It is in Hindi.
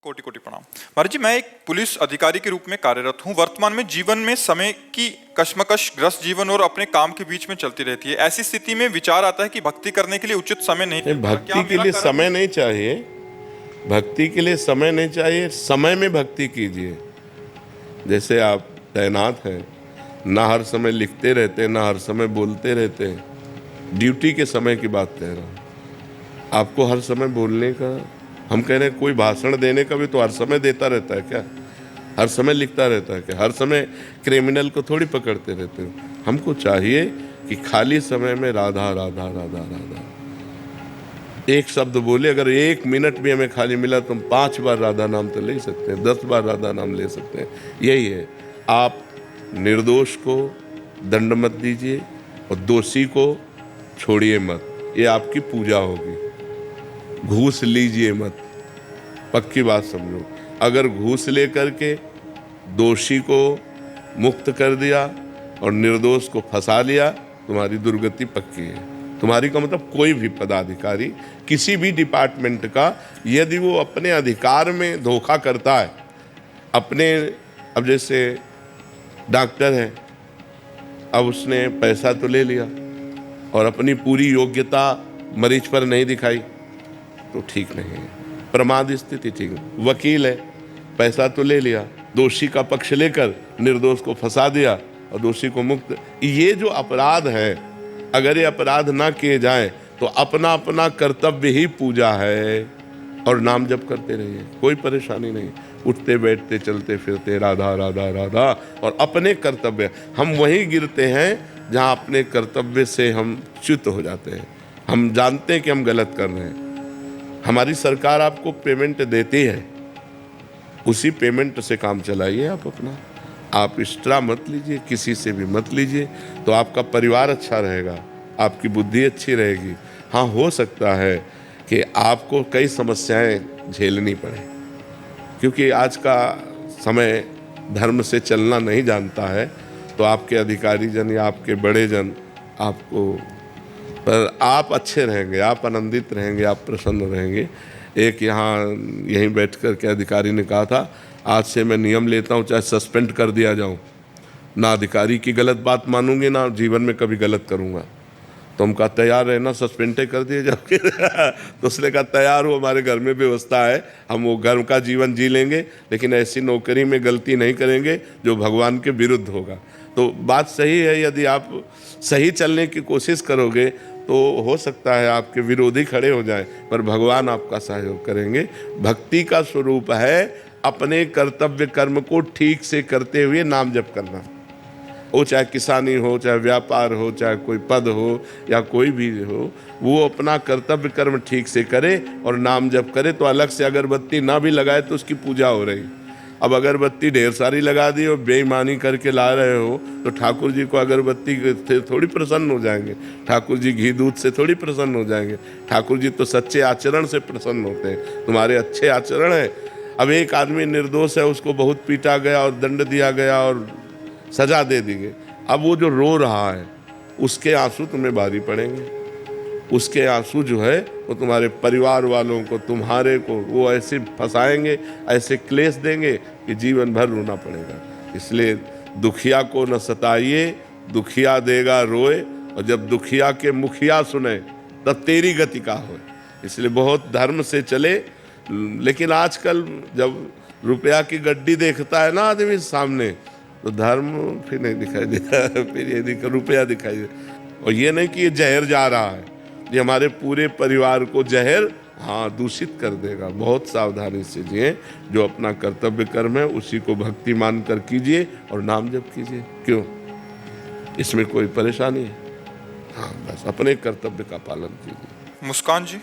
कोटि कोटि प्रणाम। महाराज जी, मैं एक पुलिस अधिकारी के रूप में कार्यरत हूँ। वर्तमान में जीवन में समय की कश्मकश ग्रस्त जीवन और अपने काम के बीच में चलती रहती है। ऐसी स्थिति में विचार आता है कि भक्ति करने के लिए उचित समय नहीं मिलता। भक्ति के लिए समय नहीं चाहिए, भक्ति के लिए समय नहीं चाहिए, समय में भक्ति कीजिए। जैसे आप तैनात हैं, ना हर समय लिखते रहते हैं, ना हर समय बोलते रहते हैं। ड्यूटी के समय की बात कह रहा हूँ। आपको हर समय बोलने का, हम कह रहे हैं कोई भाषण देने का भी तो हर समय देता रहता है क्या? हर समय लिखता रहता है क्या? हर समय क्रिमिनल को थोड़ी पकड़ते रहते हो। हमको चाहिए कि खाली समय में राधा राधा राधा राधा एक शब्द बोले। अगर 1 मिनट भी हमें खाली मिला तो हम 5 बार राधा नाम तो ले सकते हैं, 10 बार राधा नाम ले सकते हैं। यही है, आप निर्दोष को दंड मत दीजिए और दोषी को छोड़िए मत। ये आपकी पूजा होगी। घूस लीजिए मत, पक्की बात समझो। अगर घूस लेकर के दोषी को मुक्त कर दिया और निर्दोष को फंसा लिया, तुम्हारी दुर्गति पक्की है। तुम्हारी का मतलब कोई भी पदाधिकारी किसी भी डिपार्टमेंट का, यदि वो अपने अधिकार में धोखा करता है, अपने, अब जैसे डॉक्टर है, अब उसने पैसा तो ले लिया और अपनी पूरी योग्यता मरीज पर नहीं दिखाई तो ठीक नहीं है। प्रमाद स्थिति ठीक है। वकील है, पैसा तो ले लिया, दोषी का पक्ष लेकर निर्दोष को फंसा दिया और दोषी को मुक्त। ये जो अपराध है, अगर ये अपराध ना किए जाएं तो अपना अपना कर्तव्य ही पूजा है और नाम जप करते रहिए, कोई परेशानी नहीं। उठते बैठते चलते फिरते राधा राधा राधा और अपने कर्तव्य। हम वहीं गिरते हैं जहां अपने कर्तव्य से हम च्युत हो जाते हैं। हम जानते हैं कि हम गलत कर रहे हैं। हमारी सरकार आपको पेमेंट देती है, उसी पेमेंट से काम चलाइए आप अपना। आप एक्स्ट्रा मत लीजिए, किसी से भी मत लीजिए, तो आपका परिवार अच्छा रहेगा, आपकी बुद्धि अच्छी रहेगी। हाँ, हो सकता है कि आपको कई समस्याएं झेलनी पड़े, क्योंकि आज का समय धर्म से चलना नहीं जानता है। तो आपके अधिकारी जन या आपके बड़े जन आपको, पर आप अच्छे रहेंगे, आप आनंदित रहेंगे, आप प्रसन्न रहेंगे। एक यहाँ यहीं बैठ कर के अधिकारी ने कहा था, आज से मैं नियम लेता हूँ चाहे सस्पेंड कर दिया जाऊँ, ना अधिकारी की गलत बात मानूंगी, ना जीवन में कभी गलत करूँगा। तो हम कहा तैयार है ना, सस्पेंड कर दिए जाओगे? तो उसने कहा तैयार हो, हमारे घर में व्यवस्था है, हम वो घर का जीवन जी लेंगे, लेकिन ऐसी नौकरी में गलती नहीं करेंगे जो भगवान के विरुद्ध होगा। तो बात सही है, यदि आप सही चलने की कोशिश करोगे तो हो सकता है आपके विरोधी खड़े हो जाएं, पर भगवान आपका सहयोग करेंगे। भक्ति का स्वरूप है अपने कर्तव्य कर्म को ठीक से करते हुए नाम जप करना। वो चाहे किसानी हो, चाहे व्यापार हो, चाहे कोई पद हो या कोई भी हो, वो अपना कर्तव्य कर्म ठीक से करे और नाम जप करे। तो अलग से अगरबत्ती ना भी लगाए तो उसकी पूजा हो रही। अब अगरबत्ती ढेर सारी लगा दी और बेईमानी करके ला रहे हो तो ठाकुर जी को अगरबत्ती से थोड़ी प्रसन्न हो जाएंगे, ठाकुर जी घी दूध से थोड़ी प्रसन्न हो जाएंगे। ठाकुर जी तो सच्चे आचरण से प्रसन्न होते हैं, तुम्हारे अच्छे आचरण है। अब एक आदमी निर्दोष है, उसको बहुत पीटा गया और दंड दिया गया और सजा दे दी गई। अब वो जो रो रहा है, उसके आंसू तुम्हें भारी पड़ेंगे। उसके आंसू जो है वो तुम्हारे परिवार वालों को, तुम्हारे को, वो ऐसे फंसाएंगे, ऐसे क्लेश देंगे कि जीवन भर रोना पड़ेगा। इसलिए दुखिया को न सताइए, दुखिया देगा रोए, और जब दुखिया के मुखिया सुने तब तेरी गति का हो। इसलिए बहुत धर्म से चले। लेकिन आजकल जब रुपया की गड्डी देखता है ना आदमी सामने, तो धर्म फिर नहीं दिखाई देता, फिर ये रुपया दिखाई देता। और ये नहीं कि ये जहर जा रहा है, ये हमारे पूरे परिवार को जहर दूषित कर देगा। बहुत सावधानी से जिए, जो अपना कर्तव्य कर्म है उसी को भक्ति मान कर कीजिए और नाम जप कीजिए। क्यों, इसमें कोई परेशानी है? हाँ, बस अपने कर्तव्य का पालन कीजिए। मुस्कान जी।